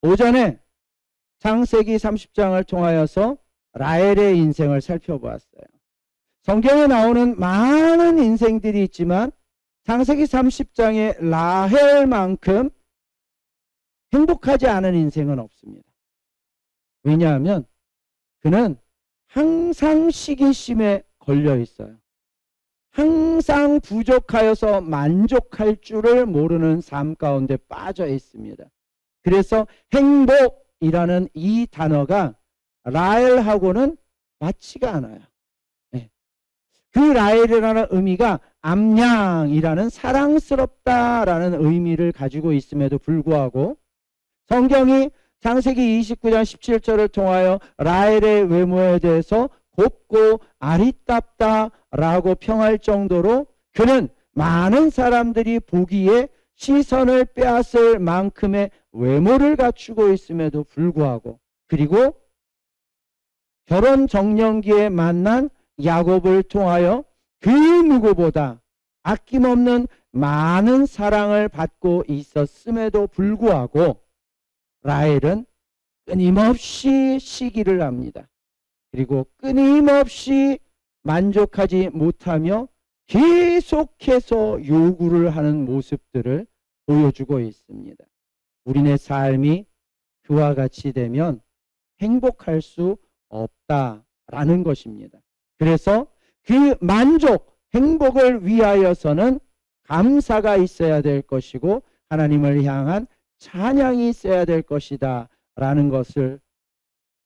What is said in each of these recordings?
오전에 창세기 30장을 통하여서 라헬의 인생을 살펴보았어요. 성경에 나오는 많은 인생들이 있지만 창세기 30장의 라헬만큼 행복하지 않은 인생은 없습니다. 왜냐하면 그는 항상 시기심에 걸려 있어요. 항상 부족하여서 만족할 줄을 모르는 삶 가운데 빠져 있습니다. 그래서 행복이라는 이 단어가 라헬하고는 맞지가 않아요. 그 라헬이라는 의미가 암양이라는 사랑스럽다라는 의미를 가지고 있음에도 불구하고 성경이 창세기 29장 17절을 통하여 라헬의 외모에 대해서 곱고 아리답다라고 평할 정도로 그는 많은 사람들이 보기에 시선을 빼앗을 만큼의 외모를 갖추고 있음에도 불구하고, 그리고 결혼 정년기에 만난 야곱을 통하여 그 누구보다 아낌없는 많은 사랑을 받고 있었음에도 불구하고 라헬은 끊임없이 시기를 합니다. 그리고 끊임없이 만족하지 못하며 계속해서 요구를 하는 모습들을 보여주고 있습니다. 우리네 삶이 그와 같이 되면 행복할 수 없다라는 것입니다. 그래서 그 만족, 행복을 위하여서는 감사가 있어야 될 것이고 하나님을 향한 찬양이 있어야 될 것이다 라는 것을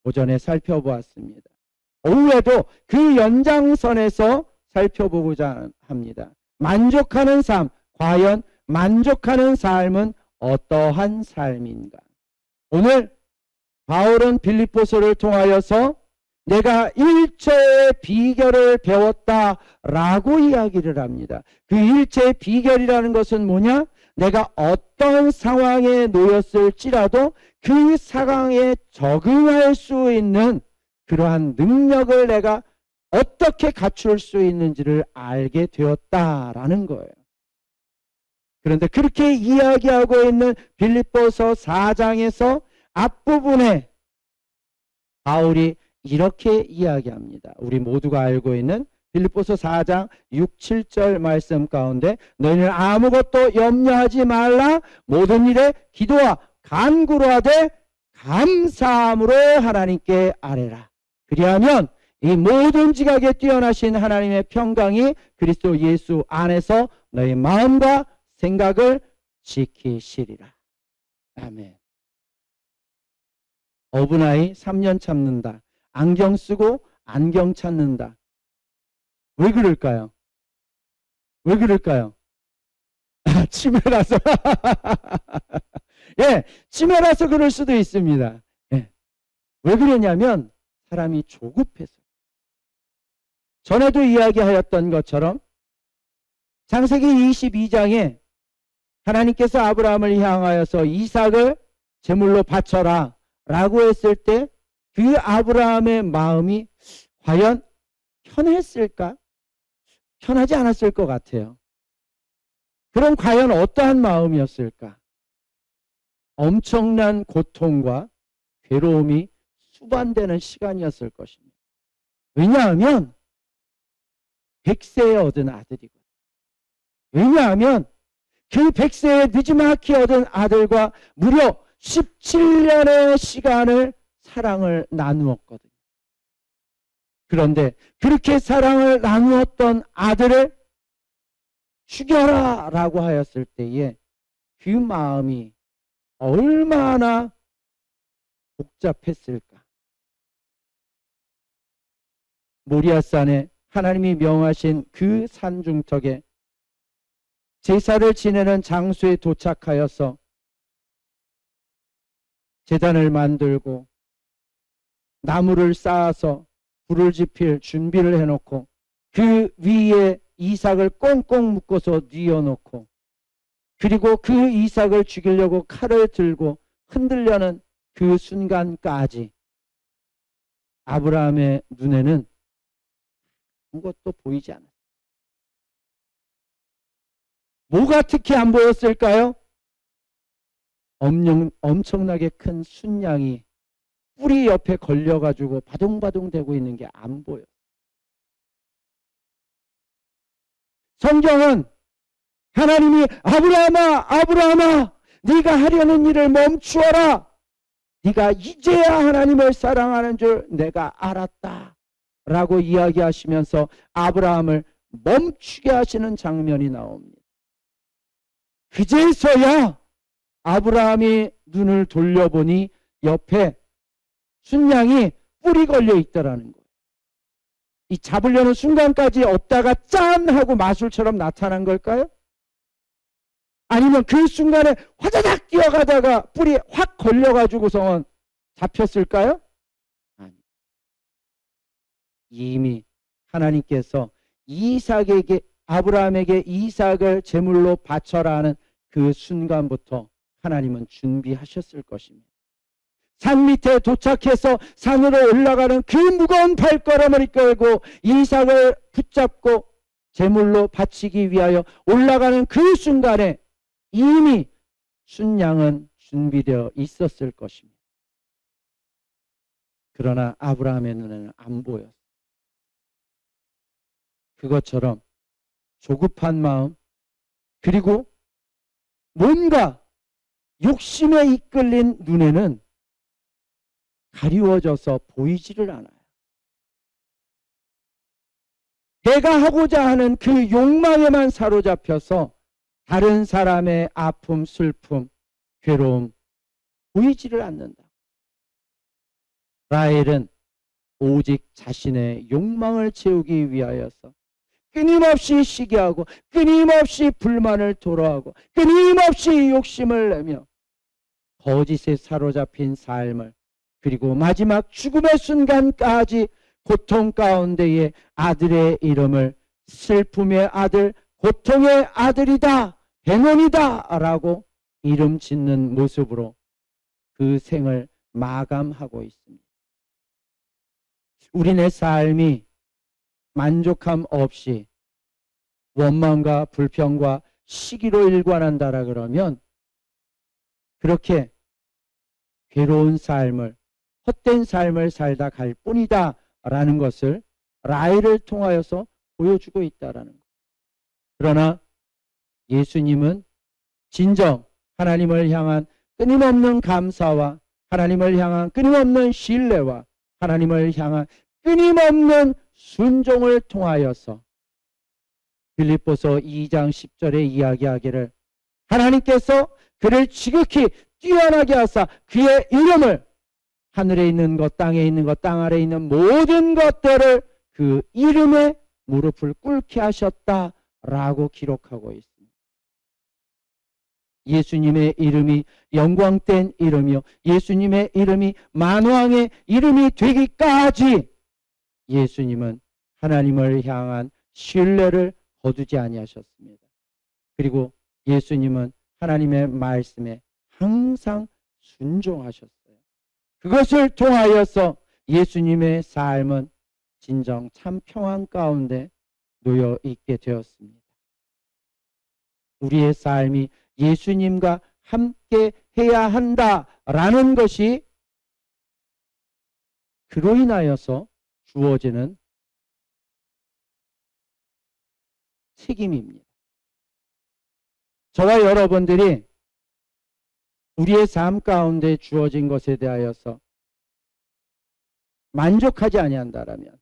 오전에 살펴보았습니다. 오후에도 그 연장선에서 살펴보고자 합니다. 만족하는 삶, 과연 만족하는 삶은 어떠한 삶인가? 오늘 바울은 빌립보서를 통하여서 내가 일체의 비결을 배웠다라고 이야기를 합니다. 그 일체의 비결이라는 것은 뭐냐? 내가 어떤 상황에 놓였을지라도 그 상황에 적응할 수 있는 그러한 능력을 내가 어떻게 갖출 수 있는지를 알게 되었다라는 거예요. 그런데 그렇게 이야기하고 있는 빌립보서 4장에서 앞부분에 바울이 이렇게 이야기합니다. 우리 모두가 알고 있는 빌립보서 4장 6, 7절 말씀 가운데 너희는 아무것도 염려하지 말라 모든 일에 기도와 간구로 하되 감사함으로 하나님께 아뢰라. 그리하면 이 모든 지각에 뛰어나신 하나님의 평강이 그리스도 예수 안에서 너희 마음과 생각을 지키시리라. 아멘. 어분아이 3년 참는다. 안경 쓰고 안경 찾는다. 왜 그럴까요? 왜 그럴까요? 치매라서. 예, 치매라서 그럴 수도 있습니다. 예. 왜 그러냐면 사람이 조급해서. 전에도 이야기하였던 것처럼 창세기 22장에 하나님께서 아브라함을 향하여서 이삭을 제물로 바쳐라 라고 했을 때 그 아브라함의 마음이 과연 편했을까? 편하지 않았을 것 같아요. 그럼 과연 어떠한 마음이었을까? 엄청난 고통과 괴로움이 수반되는 시간이었을 것입니다. 왜냐하면 100세에 얻은 아들이거든요. 왜냐하면 그 100세에 늦지막히 얻은 아들과 무려 17년의 시간을 사랑을 나누었거든요. 그런데 그렇게 사랑을 나누었던 아들을 죽여라 라고 하였을 때에 그 마음이 얼마나 복잡했을까. 모리아산에 하나님이 명하신 그 산중턱에 제사를 지내는 장소에 도착하여서 제단을 만들고 나무를 쌓아서 불을 지필 준비를 해놓고 그 위에 이삭을 꽁꽁 묶어서 뉘어놓고 그리고 그 이삭을 죽이려고 칼을 들고 흔들려는 그 순간까지 아브라함의 눈에는 아무것도 보이지 않았어요. 뭐가 특히 안 보였을까요? 엄청나게 큰 순양이 뿌리 옆에 걸려가지고 바둥바둥 대고 있는 게 안 보여. 성경은 하나님이 아브라함아, 아브라함아, 네가 하려는 일을 멈추어라. 네가 이제야 하나님을 사랑하는 줄 내가 알았다. 라고 이야기하시면서 아브라함을 멈추게 하시는 장면이 나옵니다. 그제서야 아브라함이 눈을 돌려보니 옆에 순양이 뿔이 걸려 있더라는 거예요. 이 잡으려는 순간까지 없다가 짠 하고 마술처럼 나타난 걸까요? 아니면 그 순간에 화자작 뛰어가다가 뿔이 확 걸려가지고서 잡혔을까요? 아니. 이미 하나님께서 아브라함에게 이삭을 제물로 바쳐라 하는 그 순간부터 하나님은 준비하셨을 것입니다. 산 밑에 도착해서 산으로 올라가는 그 무거운 발걸음을 이끌고 이삭을 붙잡고 제물로 바치기 위하여 올라가는 그 순간에 이미 순양은 준비되어 있었을 것입니다. 그러나 아브라함의 눈에는 안 보였어요. 그것처럼 조급한 마음, 그리고 뭔가 욕심에 이끌린 눈에는 가리워져서 보이지를 않아요. 내가 하고자 하는 그 욕망에만 사로잡혀서 다른 사람의 아픔, 슬픔, 괴로움 보이지를 않는다. 라헬은 오직 자신의 욕망을 채우기 위하여서 끊임없이 시기하고 끊임없이 불만을 토로하고 끊임없이 욕심을 내며 거짓에 사로잡힌 삶을, 그리고 마지막 죽음의 순간까지 고통 가운데에 아들의 이름을 슬픔의 아들, 고통의 아들이다, 베논이다 라고 이름 짓는 모습으로 그 생을 마감하고 있습니다. 우리네 삶이 만족함 없이 원망과 불평과 시기로 일관한다라 그러면 그렇게 괴로운 삶을, 헛된 삶을 살다 갈 뿐이다 라는 것을 라헬을 통하여서 보여주고 있다라는 것. 그러나 예수님은 진정 하나님을 향한 끊임없는 감사와 하나님을 향한 끊임없는 신뢰와 하나님을 향한 끊임없는 순종을 통하여서 빌립보서 2장 10절에 이야기하기를 하나님께서 그를 지극히 뛰어나게 하사 그의 이름을 하늘에 있는 것, 땅에 있는 것, 땅 아래에 있는 모든 것들을 그 이름에 무릎을 꿇게 하셨다라고 기록하고 있습니다. 예수님의 이름이 영광된 이름이요, 예수님의 이름이 만왕의 이름이 되기까지 예수님은 하나님을 향한 신뢰를 거두지 아니하셨습니다. 그리고 예수님은 하나님의 말씀에 항상 순종하셨어요. 그것을 통하여서 예수님의 삶은 진정 참 평안 가운데 놓여 있게 되었습니다. 우리의 삶이 예수님과 함께 해야 한다라는 것이 그로 인하여서 주어지는 책임입니다. 저와 여러분들이 우리의 삶 가운데 주어진 것에 대하여서 만족하지 아니한다라면,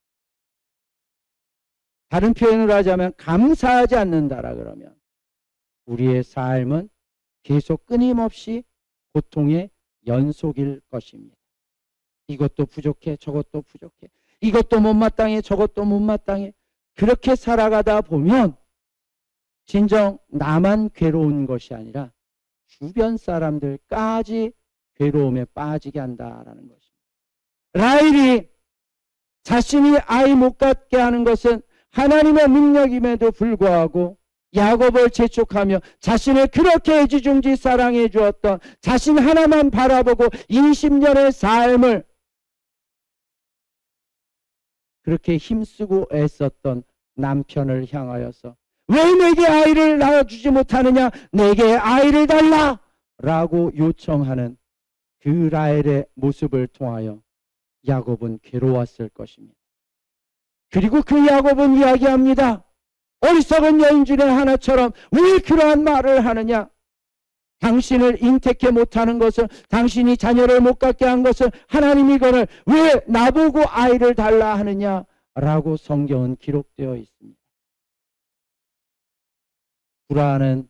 다른 표현으로 하자면 감사하지 않는다라 그러면 우리의 삶은 계속 끊임없이 고통의 연속일 것입니다. 이것도 부족해, 저것도 부족해, 이것도 못마땅해, 저것도 못마땅해. 그렇게 살아가다 보면 진정 나만 괴로운 것이 아니라 주변 사람들까지 괴로움에 빠지게 한다라는 것입니다. 라헬이 자신이 아이 못 갖게 하는 것은 하나님의 능력임에도 불구하고 야곱을 재촉하며 자신을 그렇게 애지중지 사랑해 주었던, 자신 하나만 바라보고 20년의 삶을 그렇게 힘쓰고 애썼던 남편을 향하여서 왜 내게 아이를 낳아주지 못하느냐, 내게 아이를 달라 라고 요청하는 그 라헬의 모습을 통하여 야곱은 괴로웠을 것입니다. 그리고 그 야곱은 이야기합니다. 어리석은 여인 중에 하나처럼 왜 그러한 말을 하느냐? 당신을 잉태케 못하는 것을, 당신이 자녀를 못 갖게 한 것을 하나님이거늘 왜 나보고 아이를 달라 하느냐? 라고 성경은 기록되어 있습니다. 불화는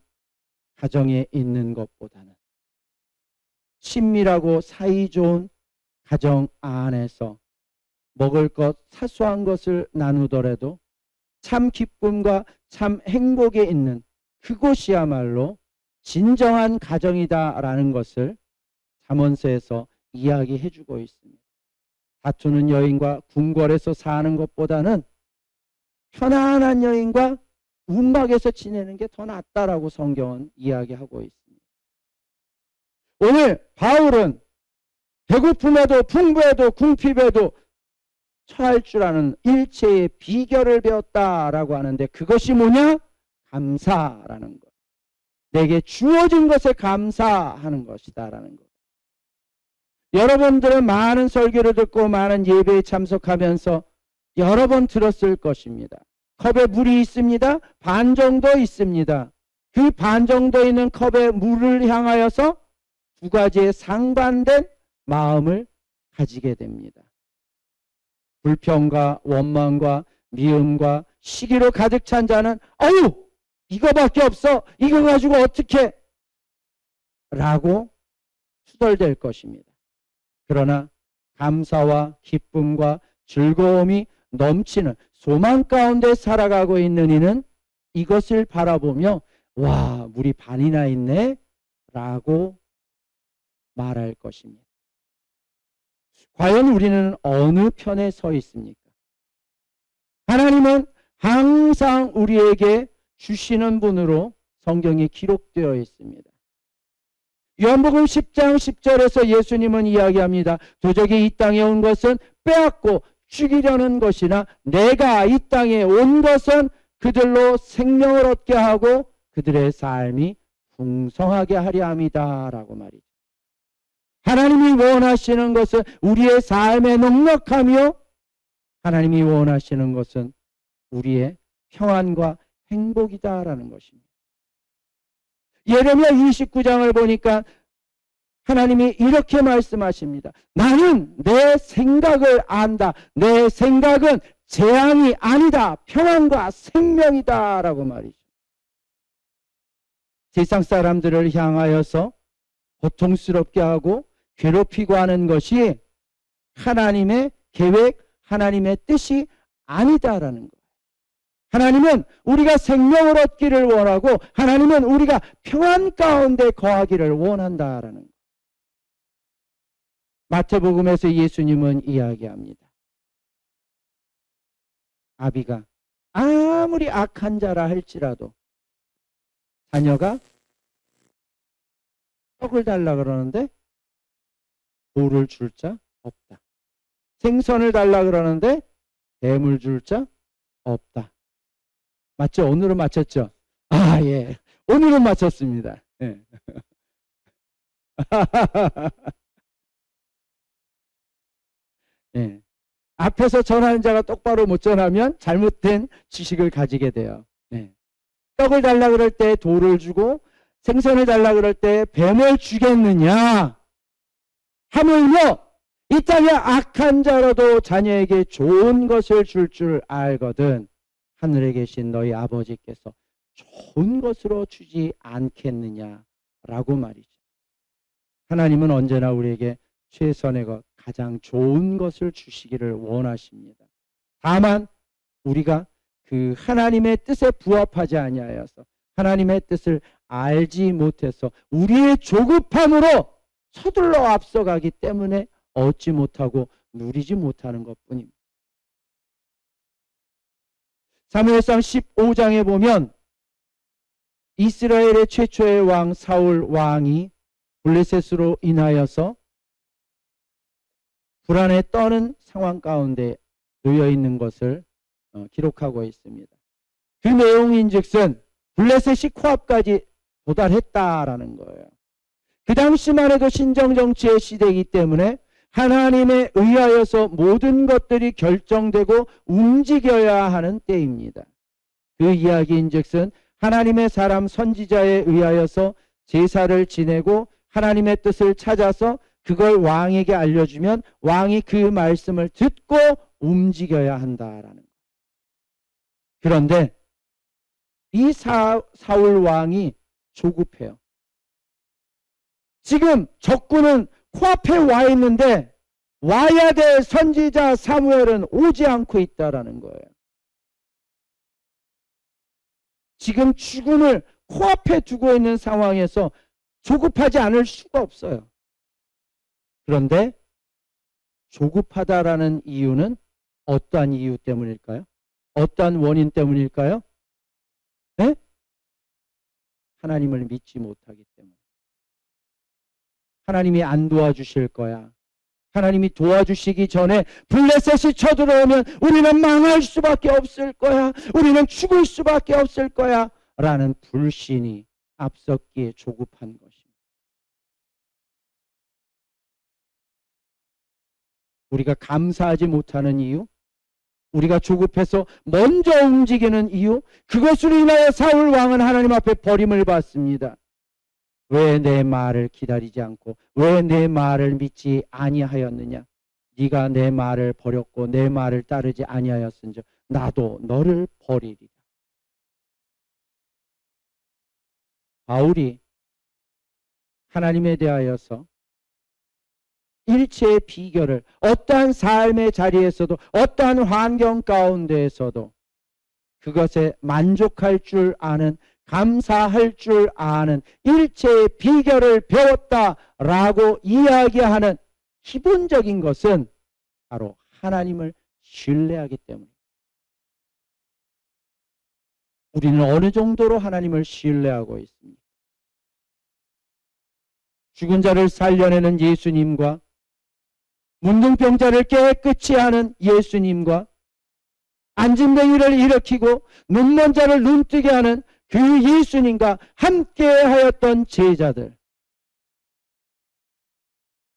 가정에 있는 것보다는 친밀하고 사이좋은 가정 안에서 먹을 것, 사소한 것을 나누더라도 참 기쁨과 참 행복에 있는 그곳이야말로 진정한 가정이다라는 것을 잠언서에서 이야기해주고 있습니다. 다투는 여인과 궁궐에서 사는 것보다는 편안한 여인과 움막에서 지내는 게 더 낫다라고 성경은 이야기하고 있습니다. 오늘 바울은 배고픔에도 풍부에도 궁핍에도 처할 줄 아는 일체의 비결을 배웠다라고 하는데 그것이 뭐냐? 감사라는 것. 내게 주어진 것에 감사하는 것이다라는 것. 여러분들은 많은 설교를 듣고 많은 예배에 참석하면서 여러 번 들었을 것입니다. 컵에 물이 있습니다. 반 정도 있습니다. 그 반 정도 있는 컵에 물을 향하여서 두 가지의 상반된 마음을 가지게 됩니다. 불평과 원망과 미움과 시기로 가득 찬 자는 어휴 이거밖에 없어 이거 가지고 어떻게 라고 투덜댈 것입니다. 그러나 감사와 기쁨과 즐거움이 넘치는 소망 가운데 살아가고 있는 이는 이것을 바라보며 와 물이 반이나 있네 라고 말할 것입니다. 과연 우리는 어느 편에 서 있습니까? 하나님은 항상 우리에게 주시는 분으로 성경에 기록되어 있습니다. 요한복음 10장 10절에서 예수님은 이야기합니다. 도적이 이 땅에 온 것은 빼앗고 죽이려는 것이나 내가 이 땅에 온 것은 그들로 생명을 얻게 하고 그들의 삶이 풍성하게 하려 함이다 라고 말이죠. 하나님이 원하시는 것은 우리의 삶의 넉넉하며 하나님이 원하시는 것은 우리의 평안과 행복이다라는 것입니다. 예레미야 29장을 보니까 하나님이 이렇게 말씀하십니다. 나는 내 생각을 안다. 내 생각은 재앙이 아니다. 평안과 생명이다 라고 말이죠. 세상 사람들을 향하여서 고통스럽게 하고 괴롭히고 하는 것이 하나님의 계획, 하나님의 뜻이 아니다라는 거예요. 하나님은 우리가 생명을 얻기를 원하고 하나님은 우리가 평안 가운데 거하기를 원한다라는 거예요. 마태복음에서 예수님은 이야기합니다. 아비가 아무리 악한 자라 할지라도 자녀가 떡을 달라 그러는데 돌을 줄 자 없다. 생선을 달라 그러는데 뱀을 줄 자 없다. 맞죠? 오늘은 맞췄죠? 아, 예. 오늘은 맞췄습니다. 예. 예. 앞에서 전하는 자가 똑바로 못 전하면 잘못된 지식을 가지게 돼요. 예. 떡을 달라 그럴 때 돌을 주고 생선을 달라 그럴 때 뱀을 주겠느냐? 하물며 이 땅에 악한 자라도 자녀에게 좋은 것을 줄 알거든 하늘에 계신 너희 아버지께서 좋은 것으로 주지 않겠느냐라고 말이죠. 하나님은 언제나 우리에게 최선의 것, 가장 좋은 것을 주시기를 원하십니다. 다만 우리가 그 하나님의 뜻에 부합하지 아니하여서 하나님의 뜻을 알지 못해서 우리의 조급함으로 서둘러 앞서가기 때문에 얻지 못하고 누리지 못하는 것뿐입니다. 사무엘상 15장에 보면 이스라엘의 최초의 왕 사울 왕이 블레셋으로 인하여서 불안에 떠는 상황 가운데 놓여 있는 것을 기록하고 있습니다. 그 내용인즉슨 블레셋이 코앞까지 도달했다라는 거예요. 그 당시만 해도 신정정치의 시대이기 때문에 하나님에 의하여서 모든 것들이 결정되고 움직여야 하는 때입니다. 그 이야기인즉슨 하나님의 사람 선지자에 의하여서 제사를 지내고 하나님의 뜻을 찾아서 그걸 왕에게 알려주면 왕이 그 말씀을 듣고 움직여야 한다라는 거예요. 그런데 이 사울 왕이 조급해요. 지금 적군은 코앞에 와 있는데 와야 될 선지자 사무엘은 오지 않고 있다라는 거예요. 지금 죽음을 코앞에 두고 있는 상황에서 조급하지 않을 수가 없어요. 그런데 조급하다라는 이유는 어떠한 이유 때문일까요? 어떠한 원인 때문일까요? 네? 하나님을 믿지 못하기 때문에. 하나님이 안 도와주실 거야. 하나님이 도와주시기 전에 블레셋이 쳐들어오면 우리는 망할 수밖에 없을 거야. 우리는 죽을 수밖에 없을 거야. 라는 불신이 앞섰기에 조급한 것입니다. 우리가 감사하지 못하는 이유, 우리가 조급해서 먼저 움직이는 이유, 그것으로 인하여 사울 왕은 하나님 앞에 버림을 받습니다. 왜 내 말을 기다리지 않고 왜 내 말을 믿지 아니하였느냐? 네가 내 말을 버렸고 내 말을 따르지 아니하였은즉 나도 너를 버리리라. 바울이 하나님에 대하여서 일체의 비결을 어떠한 삶의 자리에서도 어떠한 환경 가운데에서도 그것에 만족할 줄 아는, 감사할 줄 아는 일체의 비결을 배웠다라고 이야기하는 기본적인 것은 바로 하나님을 신뢰하기 때문입니다. 우리는 어느 정도로 하나님을 신뢰하고 있습니까? 죽은 자를 살려내는 예수님과 문둥병자를 깨끗이 하는 예수님과 안진뱅이를 일으키고 눈먼 자를 눈뜨게 하는 그 예수님과 함께 하였던 제자들.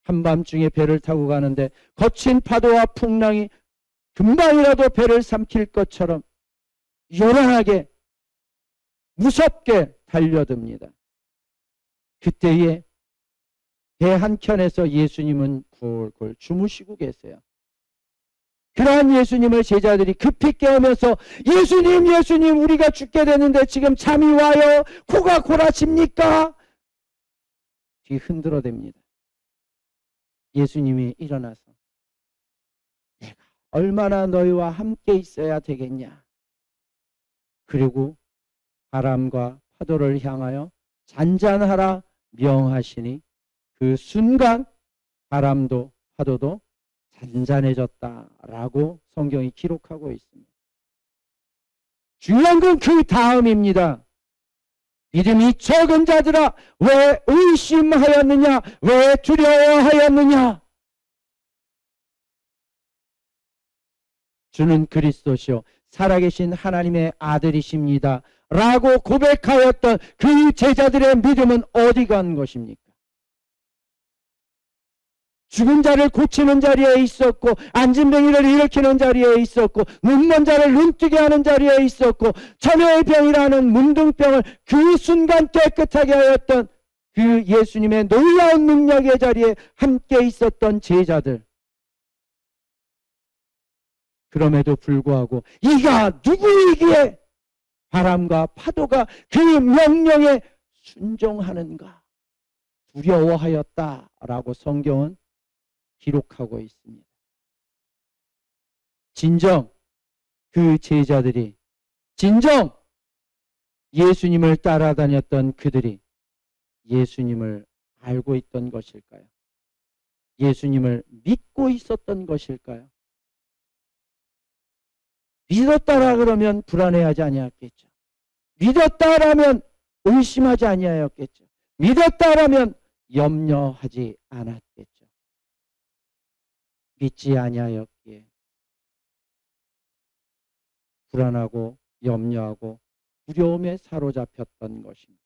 한밤중에 배를 타고 가는데 거친 파도와 풍랑이 금방이라도 배를 삼킬 것처럼 요란하게 무섭게 달려듭니다. 그때에 배 한켠에서 예수님은 굴굴 주무시고 계세요. 그러한 예수님을 제자들이 급히 깨우면서 예수님, 예수님, 우리가 죽게 되는데 지금 잠이 와요. 코가 골아칩니까? 뒤 흔들어댑니다. 예수님이 일어나서 내가 얼마나 너희와 함께 있어야 되겠냐. 그리고 바람과 파도를 향하여 잔잔하라 명하시니 그 순간 바람도 파도도 잔잔해졌다라고 성경이 기록하고 있습니다. 중요한 건 그 다음입니다. 믿음이 적은 자들아 왜 의심하였느냐? 왜 두려워하였느냐? 주는 그리스도시요 살아계신 하나님의 아들이십니다 라고 고백하였던 그 제자들의 믿음은 어디 간 것입니까? 죽은 자를 고치는 자리에 있었고 안진뱅이를 일으키는 자리에 있었고 눈먼 자를 눈뜨게 하는 자리에 있었고 천여의 병이라는 문둥병을 그 순간 깨끗하게 하였던 그 예수님의 놀라운 능력의 자리에 함께 있었던 제자들. 그럼에도 불구하고 이가 누구이기에 바람과 파도가 그 명령에 순종하는가 두려워하였다라고 성경은 기록하고 있습니다. 진정 그 제자들이, 진정 예수님을 따라다녔던 그들이 예수님을 알고 있던 것일까요? 예수님을 믿고 있었던 것일까요? 믿었다라 그러면 불안해하지 아니었겠죠. 믿었다라면 의심하지 아니하였겠죠. 믿었다라면 염려하지 않았겠죠. 믿지 아니하였기에 불안하고 염려하고 두려움에 사로잡혔던 것입니다.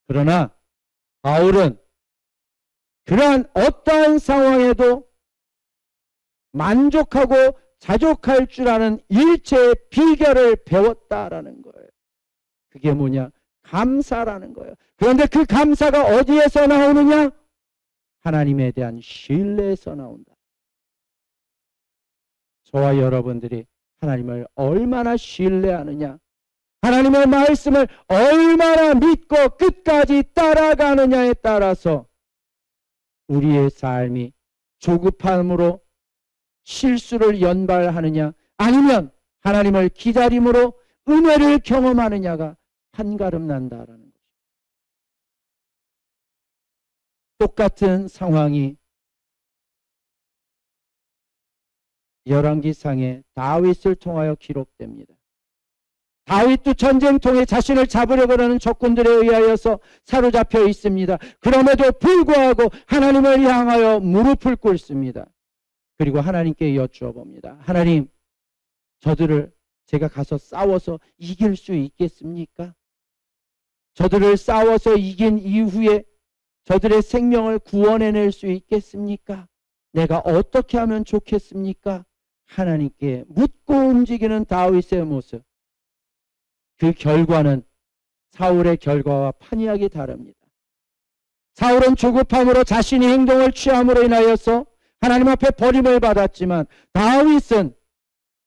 그러나 바울은 그러한 어떠한 상황에도 만족하고 자족할 줄 아는 일체의 비결을 배웠다라는 거예요. 그게 뭐냐? 감사라는 거예요. 그런데 그 감사가 어디에서 나오느냐? 하나님에 대한 신뢰에서 나온다. 저와 여러분들이 하나님을 얼마나 신뢰하느냐, 하나님의 말씀을 얼마나 믿고 끝까지 따라가느냐에 따라서 우리의 삶이 조급함으로 실수를 연발하느냐, 아니면 하나님을 기다림으로 은혜를 경험하느냐가 한가름 난다라는 거죠. 똑같은 상황이 열왕기상에 다윗을 통하여 기록됩니다. 다윗도 전쟁통에 자신을 잡으려고 하는 적군들에 의하여서 사로잡혀 있습니다. 그럼에도 불구하고 하나님을 향하여 무릎을 꿇습니다. 그리고 하나님께 여쭈어 봅니다. 하나님, 저들을 제가 가서 싸워서 이길 수 있겠습니까? 저들을 싸워서 이긴 이후에 저들의 생명을 구원해낼 수 있겠습니까? 내가 어떻게 하면 좋겠습니까? 하나님께 묻고 움직이는 다윗의 모습. 그 결과는 사울의 결과와 판이하게 다릅니다. 사울은 조급함으로 자신의 행동을 취함으로 인하여서 하나님 앞에 버림을 받았지만, 다윗은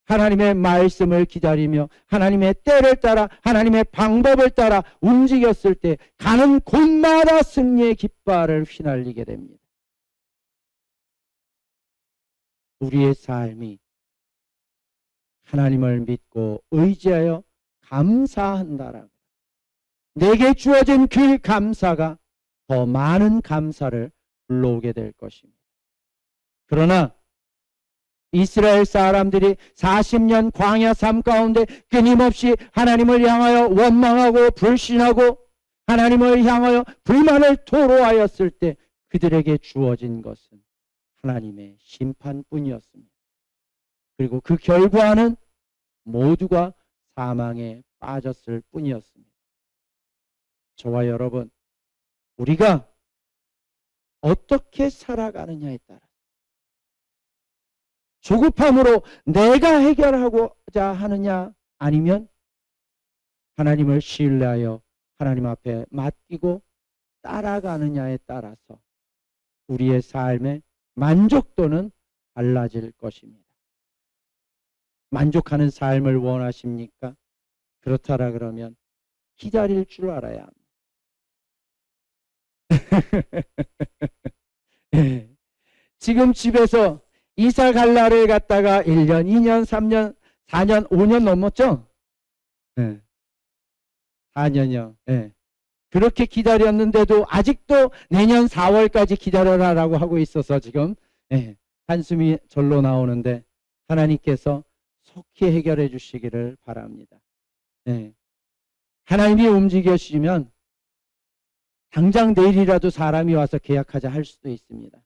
하나님의 말씀을 기다리며 하나님의 때를 따라 하나님의 방법을 따라 움직였을 때 가는 곳마다 승리의 깃발을 휘날리게 됩니다. 우리의 삶이 하나님을 믿고 의지하여 감사한다라고, 내게 주어진 그 감사가 더 많은 감사를 불러오게 될 것입니다. 그러나 이스라엘 사람들이 40년 광야 삶 가운데 끊임없이 하나님을 향하여 원망하고 불신하고 하나님을 향하여 불만을 토로하였을 때 그들에게 주어진 것은 하나님의 심판뿐이었습니다. 그리고 그 결과는 모두가 사망에 빠졌을 뿐이었습니다. 저와 여러분, 우리가 어떻게 살아가느냐에 따라 조급함으로 내가 해결하고자 하느냐, 아니면 하나님을 신뢰하여 하나님 앞에 맡기고 따라가느냐에 따라서 우리의 삶의 만족도는 달라질 것입니다. 만족하는 삶을 원하십니까? 그렇다라 그러면 기다릴 줄 알아야 합니다. 지금 집에서 이사 갈 날을 갖다가 1년, 2년, 3년, 4년, 5년 넘었죠? 4년이요. 그렇게 기다렸는데도 아직도 내년 4월까지 기다려라라고 하고 있어서 지금 한숨이 절로 나오는데, 하나님께서 속히 해결해 주시기를 바랍니다. 하나님이 움직여주시면 당장 내일이라도 사람이 와서 계약하자 할 수도 있습니다.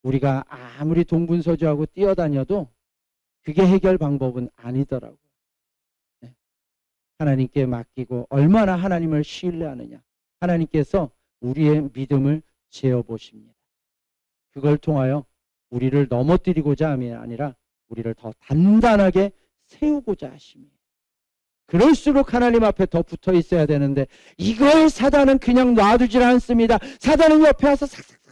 우리가 아무리 동분서주하고 뛰어다녀도 그게 해결 방법은 아니더라고요. 하나님께 맡기고 얼마나 하나님을 신뢰하느냐, 하나님께서 우리의 믿음을 재어보십니다. 그걸 통하여 우리를 넘어뜨리고자 함이 아니라 우리를 더 단단하게 세우고자 하십니다. 그럴수록 하나님 앞에 더 붙어 있어야 되는데, 이걸 사단은 그냥 놔두질 않습니다. 사단은 옆에 와서 삭삭삭삭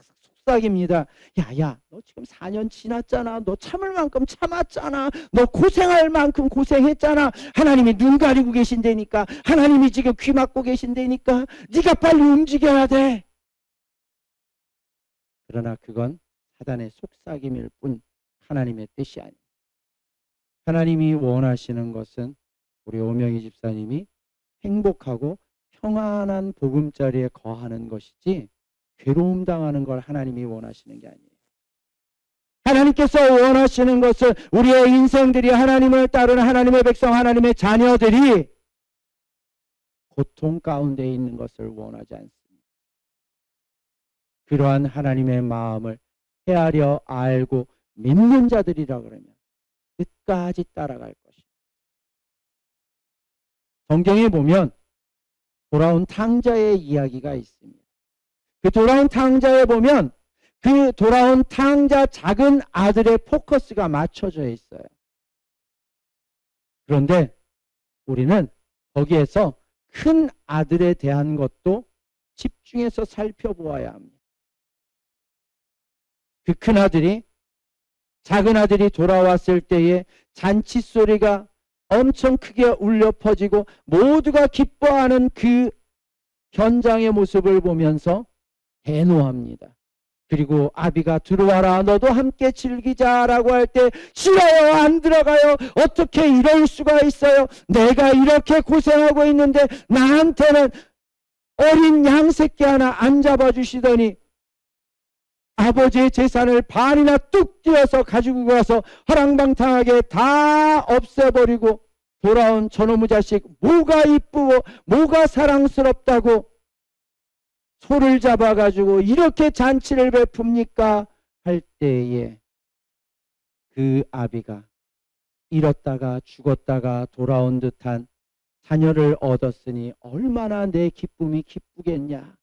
속삭입니다. 야야, 너 지금 4년 지났잖아. 너 참을 만큼 참았잖아. 너 고생할 만큼 고생했잖아. 하나님이 눈 가리고 계신다니까. 하나님이 지금 귀 막고 계신다니까. 네가 빨리 움직여야 돼. 그러나 그건 사단의 속삭임일 뿐 하나님의 뜻이 아닙니다. 하나님이 원하시는 것은 우리 오명희 집사님이 행복하고 평안한 보금자리에 거하는 것이지, 괴로움 당하는 걸 하나님이 원하시는 게 아니에요. 하나님께서 원하시는 것은 우리의 인생들이, 하나님을 따르는 하나님의 백성, 하나님의 자녀들이 고통 가운데 있는 것을 원하지 않습니다. 그러한 하나님의 마음을 헤아려 알고 믿는 자들이라 그러면 끝까지 따라갈 것입니다. 성경에 보면 돌아온 탕자의 이야기가 있습니다. 그 돌아온 탕자에 보면 그 돌아온 탕자 작은 아들의 포커스가 맞춰져 있어요. 그런데 우리는 거기에서 큰 아들에 대한 것도 집중해서 살펴보아야 합니다. 그 큰 아들이 작은 아들이 돌아왔을 때에 잔치 소리가 엄청 크게 울려 퍼지고 모두가 기뻐하는 그 현장의 모습을 보면서 대노합니다. 그리고 아비가 들어와라 너도 함께 즐기자라고 할 때 싫어요 안 들어가요 어떻게 이럴 수가 있어요 내가 이렇게 고생하고 있는데 나한테는 어린 양새끼 하나 안 잡아주시더니 아버지의 재산을 반이나 뚝 띄어서 가지고 가서 허랑방탕하게 다 없애버리고 돌아온 저놈의 자식 뭐가 이쁘고 뭐가 사랑스럽다고 소를 잡아가지고 이렇게 잔치를 베풉니까? 할 때에 그 아비가 잃었다가 죽었다가 돌아온 듯한 자녀를 얻었으니 얼마나 내 기쁨이 기쁘겠냐.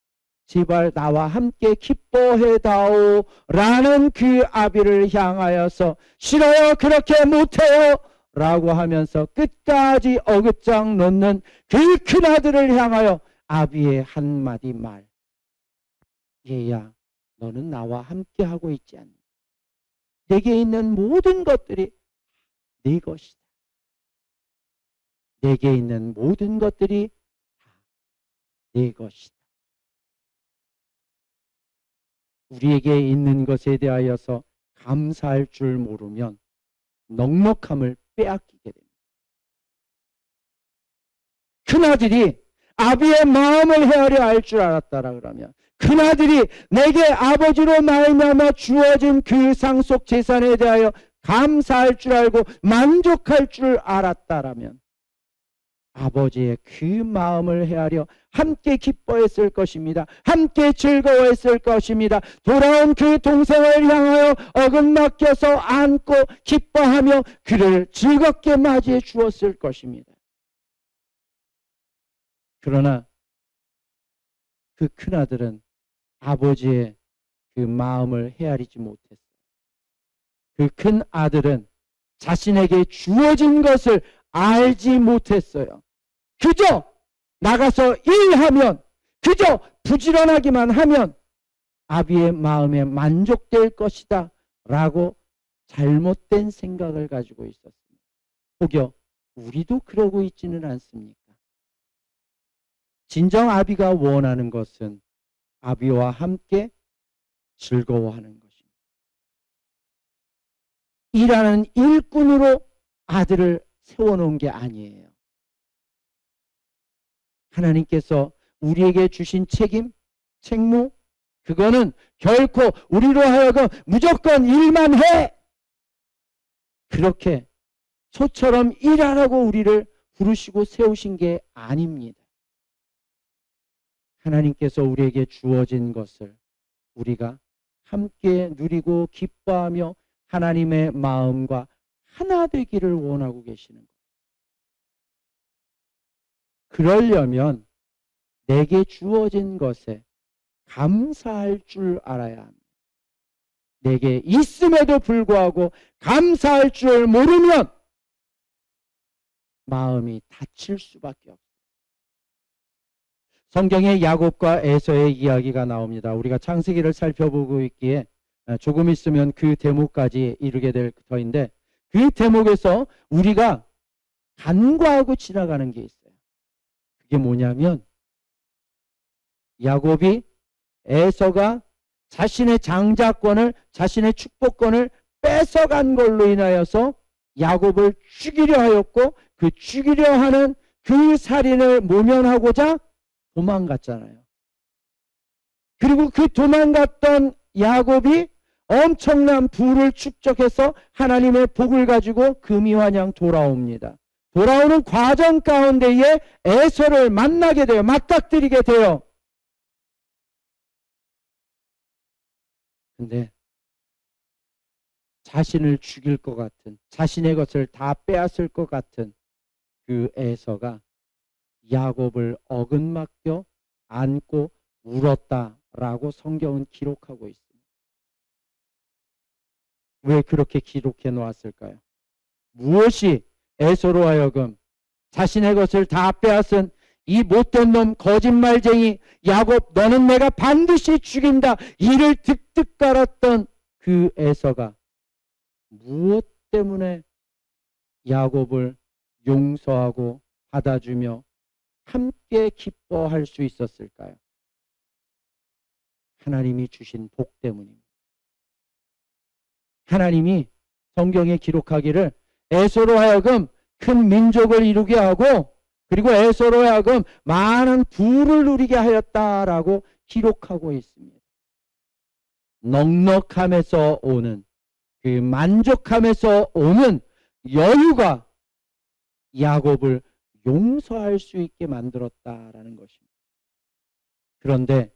제발 나와 함께 기뻐해다오 라는 그 아비를 향하여서 싫어요 그렇게 못해요 라고 하면서 끝까지 어긋장 놓는 그 큰아들을 향하여 아비의 한마디 말 얘야 너는 나와 함께 하고 있지 않니 내게 있는 모든 것들이 네 것이다 내게 있는 모든 것들이 다 네 것이다 우리에게 있는 것에 대하여서 감사할 줄 모르면 넉넉함을 빼앗기게 됩니다. 큰아들이 아비의 마음을 헤아려 알 줄 알았다라 그러면 큰아들이 내게 아버지로 말미암아 주어진 그 상속 재산에 대하여 감사할 줄 알고 만족할 줄 알았다라면 아버지의 그 마음을 헤아려 함께 기뻐했을 것입니다. 함께 즐거워했을 것입니다. 돌아온 그 동생을 향하여 어긋맡겨서 안고 기뻐하며 그를 즐겁게 맞이해 주었을 것입니다. 그러나 그 큰아들은 아버지의 그 마음을 헤아리지 못했어요. 그 큰아들은 자신에게 주어진 것을 알지 못했어요. 그저 나가서 일하면 그저 부지런하기만 하면 아비의 마음에 만족될 것이다 라고 잘못된 생각을 가지고 있었습니다. 혹여 우리도 그러고 있지는 않습니까? 진정 아비가 원하는 것은 아비와 함께 즐거워하는 것입니다. 일하는 일꾼으로 아들을 세워놓은 게 아니에요. 하나님께서 우리에게 주신 책임, 책무, 그거는 결코 우리로 하여금 무조건 일만 해! 그렇게 소처럼 일하라고 우리를 부르시고 세우신 게 아닙니다. 하나님께서 우리에게 주어진 것을 우리가 함께 누리고 기뻐하며 하나님의 마음과 하나 되기를 원하고 계시는 거예요. 그러려면 내게 주어진 것에 감사할 줄 알아야 합니다. 내게 있음에도 불구하고 감사할 줄 모르면 마음이 다칠 수밖에 없어요. 성경에 야곱과 에서의 이야기가 나옵니다. 우리가 창세기를 살펴보고 있기에 조금 있으면 그 대목까지 이르게 될 터인데 그 대목에서 우리가 간과하고 지나가는 게 있어요. 그게 뭐냐면 야곱이 에서가 자신의 장자권을 자신의 축복권을 뺏어간 걸로 인하여서 야곱을 죽이려 하였고 그 죽이려 하는 그 살인을 모면하고자 도망갔잖아요. 그리고 그 도망갔던 야곱이 엄청난 부를 축적해서 하나님의 복을 가지고 금이환양 돌아옵니다. 돌아오는 과정 가운데에 에서를 만나게 돼요. 맞닥뜨리게 돼요. 근데 자신을 죽일 것 같은 자신의 것을 다 빼앗을 것 같은 그 에서가 야곱을 어긋맡겨 안고 울었다라고 성경은 기록하고 있습니다. 왜 그렇게 기록해 놓았을까요? 무엇이 에서로 하여금 자신의 것을 다 빼앗은 이 못된 놈 거짓말쟁이 야곱 너는 내가 반드시 죽인다 이를 득득 깔았던 그 에서가 무엇 때문에 야곱을 용서하고 받아주며 함께 기뻐할 수 있었을까요? 하나님이 주신 복 때문입니다. 하나님이 성경에 기록하기를 에서로 하여금 큰 민족을 이루게 하고 그리고 에서로 하여금 많은 부를 누리게 하였다라고 기록하고 있습니다. 넉넉함에서 오는 그 만족함에서 오는 여유가 야곱을 용서할 수 있게 만들었다라는 것입니다. 그런데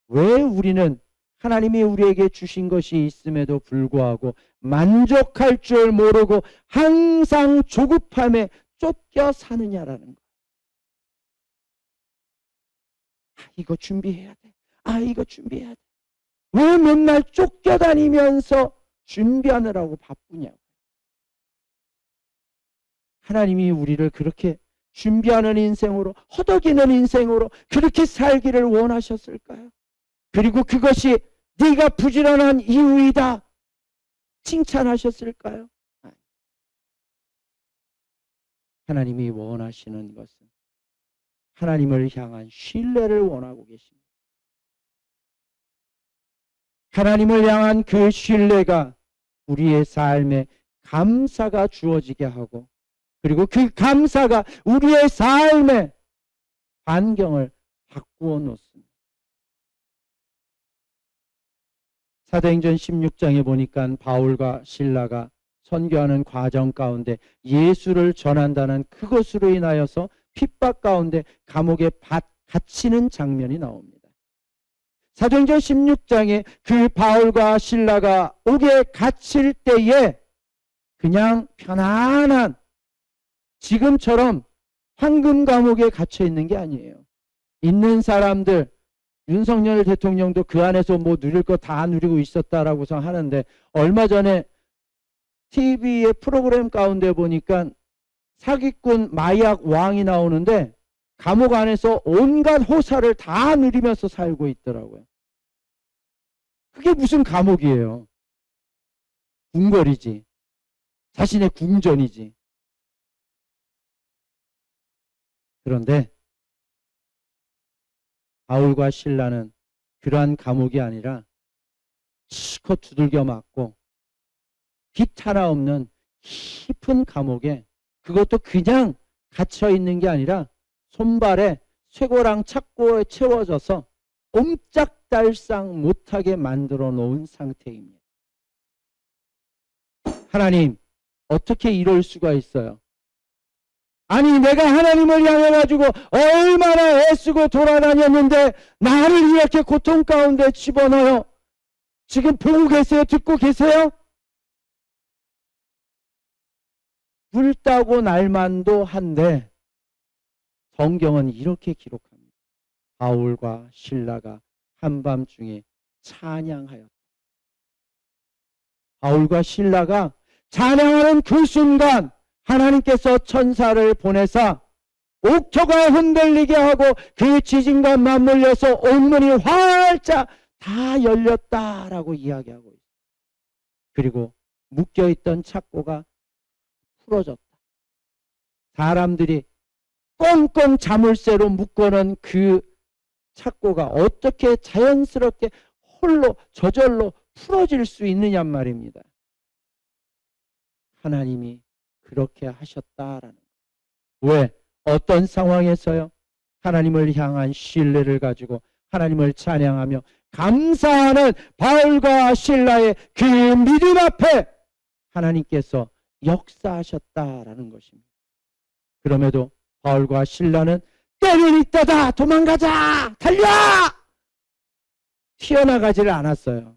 왜 우리는 하나님이 우리에게 주신 것이 있음에도 불구하고 만족할 줄 모르고 항상 조급함에 쫓겨 사느냐라는 거예요. 이거 준비해야 돼. 이거 준비해야 돼. 왜 맨날 쫓겨다니면서 준비하느라고 바쁘냐고. 하나님이 우리를 그렇게 준비하는 인생으로 허덕이는 인생으로 그렇게 살기를 원하셨을까요? 그리고 그것이 네가 부지런한 이유이다 칭찬하셨을까요? 하나님이 원하시는 것은 하나님을 향한 신뢰를 원하고 계십니다. 하나님을 향한 그 신뢰가 우리의 삶에 감사가 주어지게 하고 그리고 그 감사가 우리의 삶의 반경을 바꾸어 놓습니다. 사도행전 16장에 보니까 바울과 실라가 선교하는 과정 가운데 예수를 전한다는 그것으로 인하여서 핍박 가운데 감옥에 갇히는 장면이 나옵니다. 사도행전 16장에 그 바울과 실라가 옥에 갇힐 때에 그냥 편안한 지금처럼 황금 감옥에 갇혀 있는 게 아니에요. 있는 사람들 윤석열 대통령도 그 안에서 뭐 누릴 거 다 누리고 있었다라고 하는데 얼마 전에 TV의 프로그램 가운데 보니까 사기꾼 마약 왕이 나오는데 감옥 안에서 온갖 호사를 다 누리면서 살고 있더라고요. 그게 무슨 감옥이에요. 궁궐이지. 자신의 궁전이지. 그런데 바울과 실라는 그러한 감옥이 아니라 실컷 두들겨 맞고 빛 하나 없는 깊은 감옥에 그것도 그냥 갇혀 있는 게 아니라 손발에 쇠고랑 착고에 채워져서 옴짝달싹 못하게 만들어 놓은 상태입니다. 하나님, 어떻게 이럴 수가 있어요? 아니 내가 하나님을 향해 가지고 얼마나 애쓰고 돌아다녔는데 나를 이렇게 고통 가운데 집어넣어요. 지금 보고 계세요? 듣고 계세요? 불타고 날만도 한데 성경은 이렇게 기록합니다. 바울과 실라가 한밤중에 찬양하였다. 바울과 실라가 찬양하는 그 순간 하나님께서 천사를 보내사 옥토가 흔들리게 하고 그 지진과 맞물려서 온문이 활짝 다 열렸다라고 이야기하고 있어요. 그리고 묶여있던 착고가 풀어졌다. 사람들이 꽁꽁 자물쇠로 묶어놓은 그 착고가 어떻게 자연스럽게 홀로 저절로 풀어질 수 있느냐 말입니다. 하나님이 그렇게 하셨다라는 거예요. 왜? 어떤 상황에서요? 하나님을 향한 신뢰를 가지고 하나님을 찬양하며 감사하는 바울과 실라의 그 믿음 앞에 하나님께서 역사하셨다라는 것입니다. 그럼에도 바울과 실라는 때는 있다다 도망가자 달려 튀어나가지를 않았어요.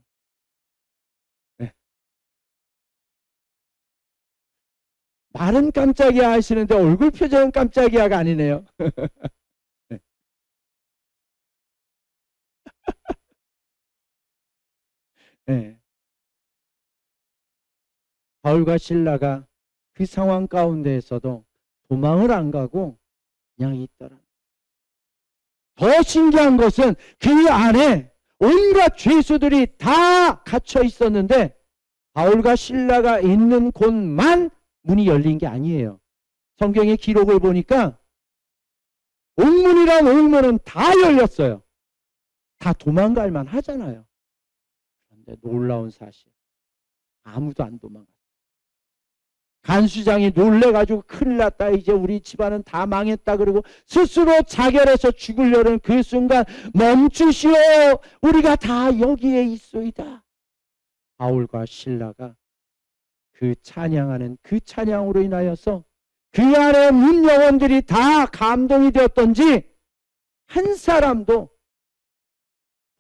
네. 말은 깜짝이야 하시는데 얼굴 표정은 깜짝이야가 아니네요. 예. 바울과 실라가 그 상황 가운데에서도 도망을 안 가고 그냥 있더라. 더 신기한 것은 그 안에 온갖 죄수들이 다 갇혀 있었는데 바울과 실라가 있는 곳만 문이 열린 게 아니에요. 성경의 기록을 보니까 옥문이랑 옥문은 다 열렸어요. 다 도망갈 만 하잖아요. 그런데 놀라운 사실, 아무도 안 도망갔어요. 간수장이 놀래가지고 큰일 났다, 이제 우리 집안은 다 망했다, 그러고 스스로 자결해서 죽으려는 그 순간, 멈추시오, 우리가 다 여기에 있소이다. 바울과 실라가 그 찬양하는 그 찬양으로 인하여서 그 안에 문 영혼들이 다 감동이 되었던지 한 사람도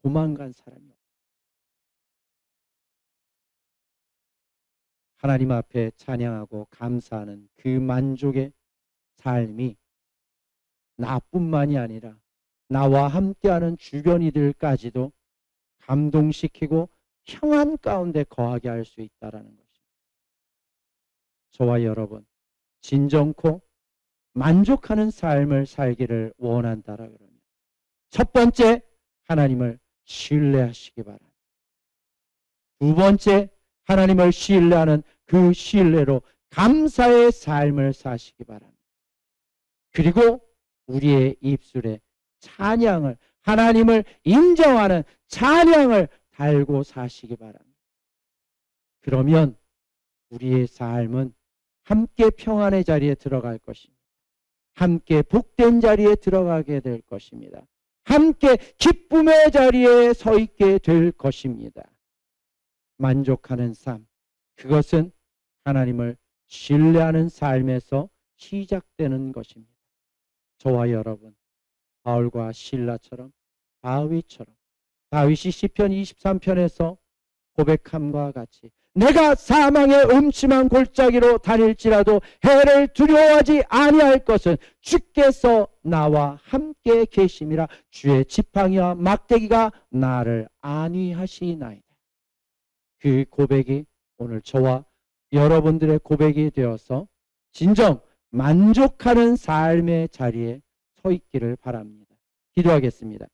도망간 사람이 없어요. 하나님 앞에 찬양하고 감사하는 그 만족의 삶이 나뿐만이 아니라 나와 함께하는 주변 이들까지도 감동시키고 평안 가운데 거하게 할 수 있다는 것입니다. 저와 여러분, 진정코 만족하는 삶을 살기를 원한다라 그러면 첫 번째, 하나님을 신뢰하시기 바랍니다. 두 번째, 하나님을 신뢰하는 그 신뢰로 감사의 삶을 사시기 바랍니다. 그리고 우리의 입술에 찬양을, 하나님을 인정하는 찬양을 달고 사시기 바랍니다. 그러면 우리의 삶은 함께 평안의 자리에 들어갈 것입니다. 함께 복된 자리에 들어가게 될 것입니다. 함께 기쁨의 자리에 서 있게 될 것입니다. 만족하는 삶, 그것은 하나님을 신뢰하는 삶에서 시작되는 것입니다. 저와 여러분, 바울과 실라처럼, 다윗처럼, 다윗이 시편 23편에서 고백함과 같이 내가 사망의 음침한 골짜기로 다닐지라도 해를 두려워하지 아니할 것은 주께서 나와 함께 계심이라. 주의 지팡이와 막대기가 나를 안위하시나이다. 그 고백이 오늘 저와 여러분들의 고백이 되어서 진정 만족하는 삶의 자리에 서 있기를 바랍니다. 기도하겠습니다.